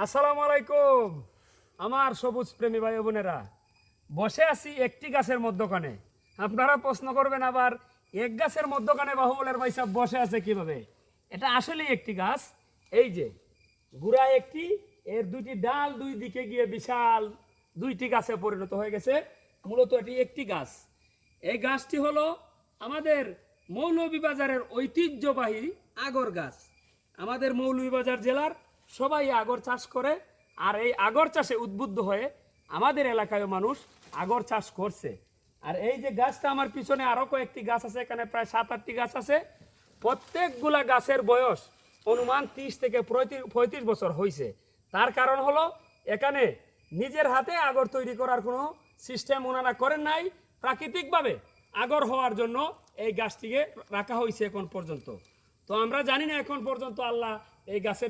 আসসালামু আলাইকুম আমার সবুজ প্রেমী ভাই বোনেরা, বসে আছি একটি গাছের মধ্যখানে। আপনারা প্রশ্ন করবেন আবার এক গাছের মধ্যখানে বাহুবলের ভাই সাহেব বসে আছে কিভাবে? এটা আসলেই একটি গাছ। এই যে গুড়া একটি, এর দুইটি ডাল দুই দিকে গিয়ে বিশাল দুইটি গাছে পরিণত হয়ে গেছে। মূলত এটি একটি গাছ। এই গাছটি হলো আমাদের মৌলভীবাজারের ঐতিহ্যবাহী আগর গাছ। আমাদের মৌলভীবাজার জেলার সবাই আগর চাষ করে, আর এই আগর চাষে উদ্বুদ্ধ হয়ে আমাদের এলাকায় মানুষ আগর চাষ করছে। আর এই যে গাছটা আমার পিছনে আরো কয়েকটি গাছ আছে, এখানে প্রায় 7-8টি গাছ আছে। প্রত্যেকগুলা গাছের বয়স অনুমান 30 থেকে 35 বছর হয়েছে। তার কারণ হলো এখানে নিজের হাতে আগর তৈরি করার কোনো সিস্টেম ওনারা করেন নাই, প্রাকৃতিকভাবে আগর হওয়ার জন্য এই গাছটিকে রাখা হয়েছে এখন পর্যন্ত। তো আমরা জানি না এখন পর্যন্ত আল্লাহ এই গাছের